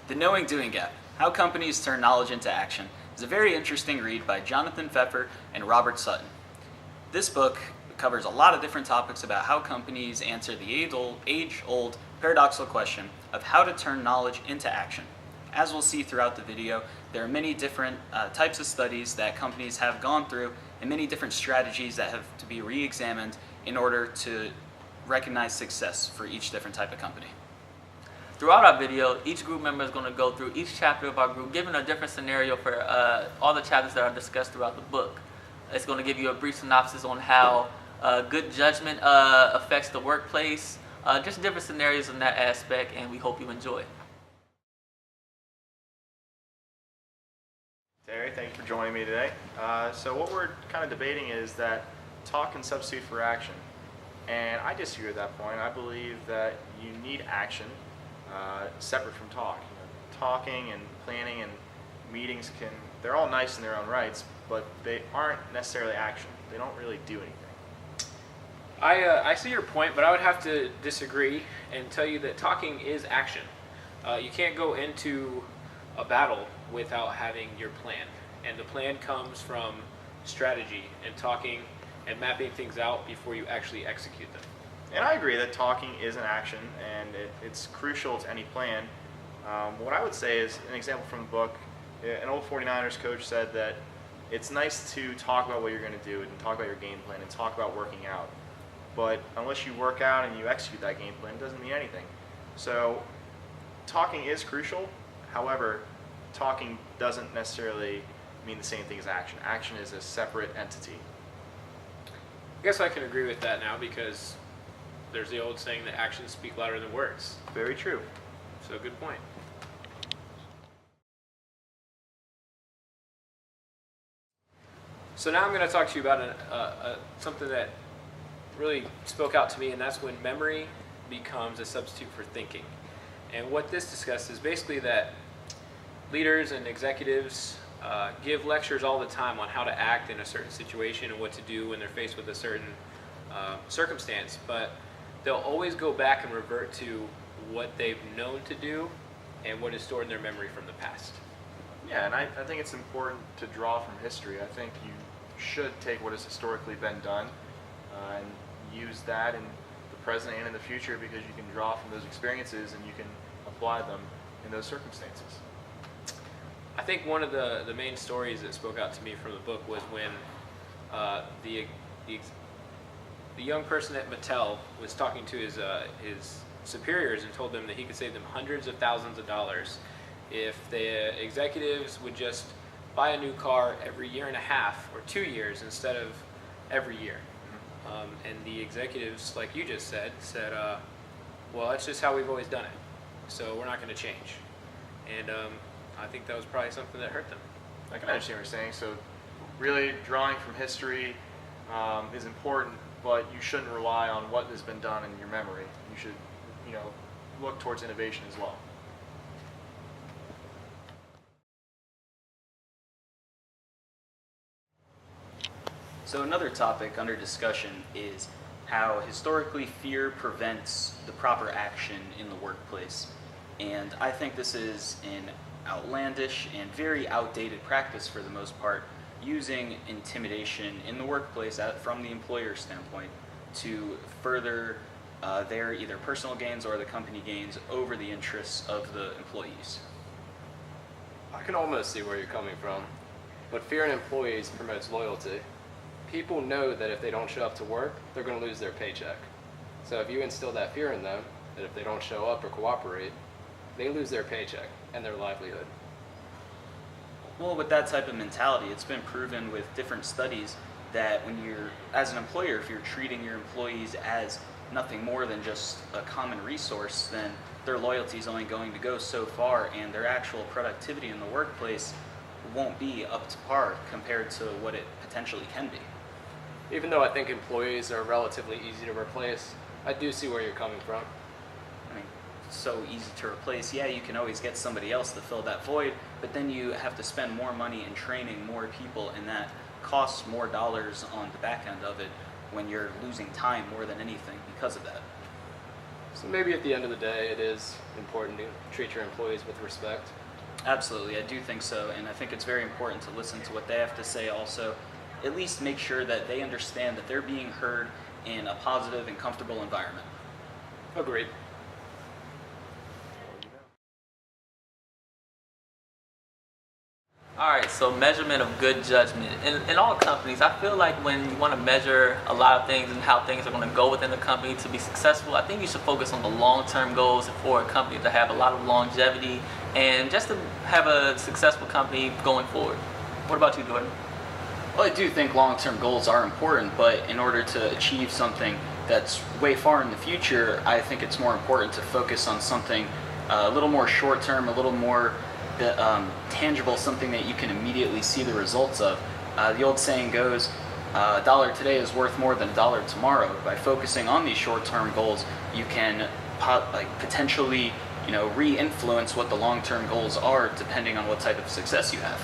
The Knowing Doing Gap, How Companies Turn Knowledge into Action, is a very interesting read by Jonathan Pfeffer and Robert Sutton. This book covers a lot of different topics about how companies answer the age-old paradoxical question of how to turn knowledge into action. As we'll see throughout the video, there are many different types of studies that companies have gone through and many different strategies that have to be re-examined in order to recognize success for each different type of company. Throughout our video, each group member is going to go through each chapter of our group, giving a different scenario for all the chapters that are discussed throughout the book. It's going to give you a brief synopsis on how good judgment affects the workplace, just different scenarios in that aspect, and we hope you enjoy. Terry, thank you for joining me today. So what we're kind of debating is that talk can substitute for action. And I disagree with that point. I believe that you need action separate from talk. Talking and planning and meetings they're all nice in their own rights, but they aren't necessarily action. They don't really do anything. I see your point, but I would have to disagree and tell you that talking is action. You can't go into a battle without having your plan. And the plan comes from strategy and talking and mapping things out before you actually execute them. And I agree that talking is an action, and it's crucial to any plan. What I would say is, an example from the book, an old 49ers coach said that it's nice to talk about what you're going to do and talk about your game plan and talk about working out. But unless you work out and you execute that game plan, it doesn't mean anything. So talking is crucial. However, talking doesn't necessarily mean the same thing as action. Action is a separate entity. I guess I can agree with that now, because there's the old saying that actions speak louder than words. Very true. So good point. So now I'm going to talk to you about something that really spoke out to me, and that's when memory becomes a substitute for thinking. And what this discusses is basically that leaders and executives give lectures all the time on how to act in a certain situation and what to do when they're faced with a certain circumstance, but they'll always go back and revert to what they've known to do and what is stored in their memory from the past. Yeah, and I think it's important to draw from history. I think you should take what has historically been done and use that in the present and in the future, because you can draw from those experiences and you can apply them in those circumstances. I think one of the main stories that spoke out to me from the book was when the young person at Mattel was talking to his superiors and told them that he could save them hundreds of thousands of dollars if the executives would just buy a new car every year and a half or 2 years instead of every year. And the executives, like you just said, well, that's just how we've always done it, so we're not going to change. And I think that was probably something that hurt them. I can understand what you're saying. So really drawing from history is important, but you shouldn't rely on what has been done in your memory. You should, look towards innovation as well. So another topic under discussion is how historically fear prevents the proper action in the workplace. And I think this is an outlandish and very outdated practice for the most part, using intimidation in the workplace from the employer standpoint to further their either personal gains or the company gains over the interests of the employees. I can almost see where you're coming from, but fear in employees promotes loyalty. People know that if they don't show up to work, they're going to lose their paycheck. So if you instill that fear in them, that if they don't show up or cooperate, they lose their paycheck and their livelihood. Well, with that type of mentality, it's been proven with different studies that when you're, as an employer, if you're treating your employees as nothing more than just a common resource, then their loyalty is only going to go so far, and their actual productivity in the workplace won't be up to par compared to what it potentially can be. Even though I think employees are relatively easy to replace, I do see where you're coming from. I mean, so easy to replace. Yeah, you can always get somebody else to fill that void, but then you have to spend more money in training more people, and that costs more dollars on the back end of it when you're losing time more than anything because of that. So So maybe at the end of the day, it is important to treat your employees with respect. Absolutely, I do think so, and I think it's very important to listen to what they have to say also. At least make sure that they understand that they're being heard in a positive and comfortable environment. Agreed. All right, so measurement of good judgment. In all companies, I feel like when you want to measure a lot of things and how things are going to go within the company to be successful, I think you should focus on the long-term goals for a company to have a lot of longevity and just to have a successful company going forward. What about you, Jordan? Well, I do think long-term goals are important, but in order to achieve something that's way far in the future, I think it's more important to focus on something a little more short-term, a little more tangible, something that you can immediately see the results of. The old saying goes, a dollar today is worth more than a dollar tomorrow. By focusing on these short-term goals, you can potentially, re-influence what the long-term goals are depending on what type of success you have.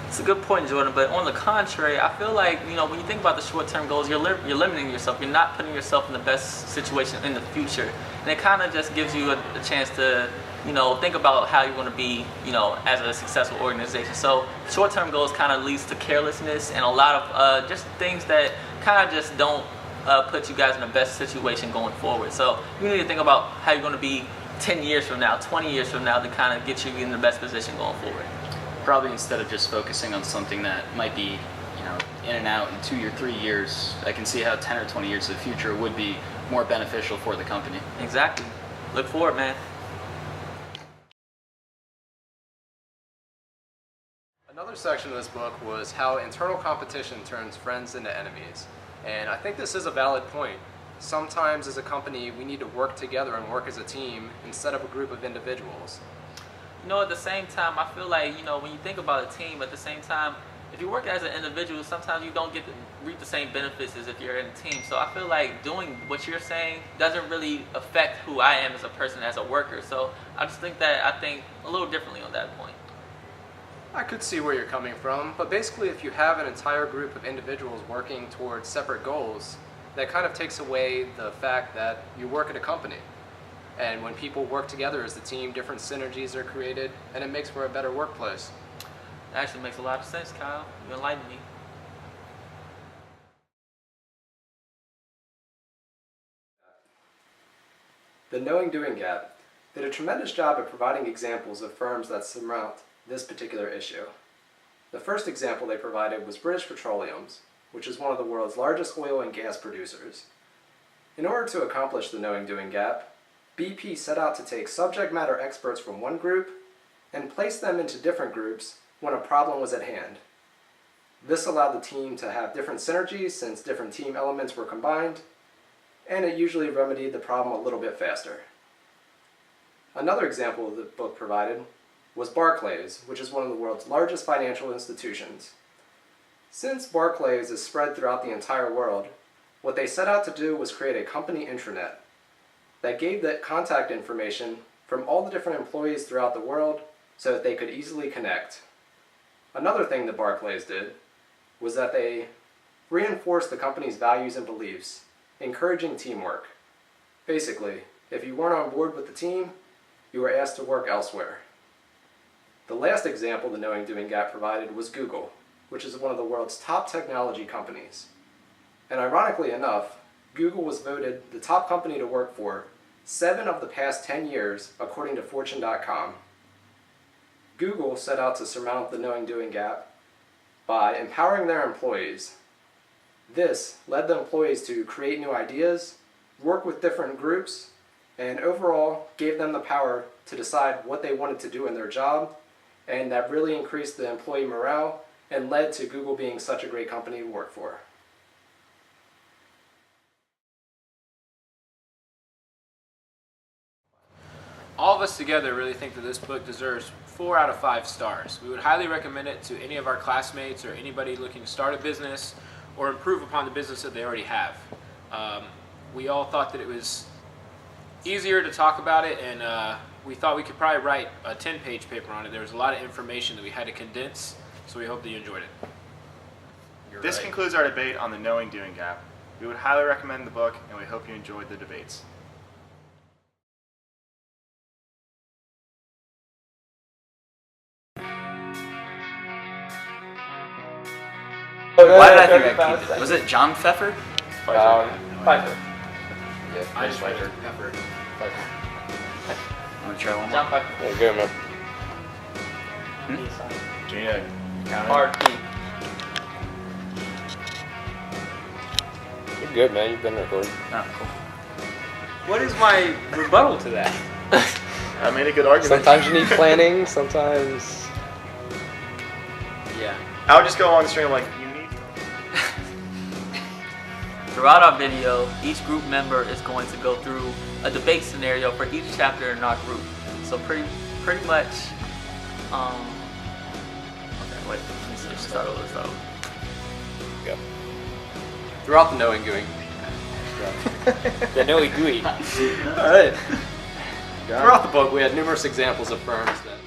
It's a good point, Jordan, but on the contrary, I feel like, when you think about the short-term goals, you're limiting yourself. You're not putting yourself in the best situation in the future. And it kind of just gives you a chance to, think about how you're going to be, as a successful organization. So short-term goals kind of leads to carelessness and a lot of just things that kind of just don't put you guys in the best situation going forward. So you need to think about how you're going to be 10 years from now, 20 years from now to kind of get you in the best position going forward. Probably instead of just focusing on something that might be, in and out in 2 or 3 years, I can see how 10 or 20 years of the future would be more beneficial for the company. Exactly. Look forward, man. Another section of this book was how internal competition turns friends into enemies. And I think this is a valid point. Sometimes as a company, we need to work together and work as a team instead of a group of individuals. At the same time, I feel like, when you think about a team, at the same time, if you work as an individual, sometimes you don't get to reap the same benefits as if you're in a team. So I feel like doing what you're saying doesn't really affect who I am as a person, as a worker. So I just think I think a little differently on that point. I could see where you're coming from, but basically if you have an entire group of individuals working towards separate goals, that kind of takes away the fact that you work at a company. And when people work together as a team, different synergies are created, and it makes for a better workplace. That actually makes a lot of sense, Kyle. You enlightened me. The Knowing Doing Gap did a tremendous job at providing examples of firms that surmount this particular issue. The first example they provided was British Petroleum's, which is one of the world's largest oil and gas producers. In order to accomplish the Knowing Doing Gap, BP set out to take subject matter experts from one group and place them into different groups when a problem was at hand. This allowed the team to have different synergies since different team elements were combined, and it usually remedied the problem a little bit faster. Another example the book provided was Barclays, which is one of the world's largest financial institutions. Since Barclays is spread throughout the entire world, what they set out to do was create a company intranet that gave the contact information from all the different employees throughout the world so that they could easily connect. Another thing that Barclays did was that they reinforced the company's values and beliefs, encouraging teamwork. Basically, if you weren't on board with the team, you were asked to work elsewhere. The last example the Knowing Doing Gap provided was Google, which is one of the world's top technology companies. And ironically enough, Google was voted the top company to work for 7 of the past 10 years, according to Fortune.com. Google set out to surmount the Knowing Doing Gap by empowering their employees. This led the employees to create new ideas, work with different groups, and overall gave them the power to decide what they wanted to do in their job, and that really increased the employee morale and led to Google being such a great company to work for. All of us together really think that this book deserves 4 out of 5 stars. We would highly recommend it to any of our classmates or anybody looking to start a business or improve upon the business that they already have. We all thought that it was easier to talk about it, and we thought we could probably write a 10-page paper on it. There was a lot of information that we had to condense, so we hope that you enjoyed it. This concludes our debate on the Knowing Doing Gap. We would highly recommend the book, and we hope you enjoyed the debates. Why did I think I peeped it? Was it John Pfeffer? Pfeffer. Yeah, I just Pfeffer. went Pfeffer. I'm gonna try one more. John Pfeffer. There you go, man. Gina, count it. Hard E. You're good, man. You've been recording. Oh, cool. What is my rebuttal to that? I made a good argument. Sometimes you need planning. Sometimes. Yeah. I would just go along the string of like, you need. Throughout our video, each group member is going to go through a debate scenario for each chapter in our group. So pretty much, okay, wait, let me see, start over. Go. Throughout the knowing gooey. The Noe Gooey. All right. Throughout the book, we had numerous examples of firms that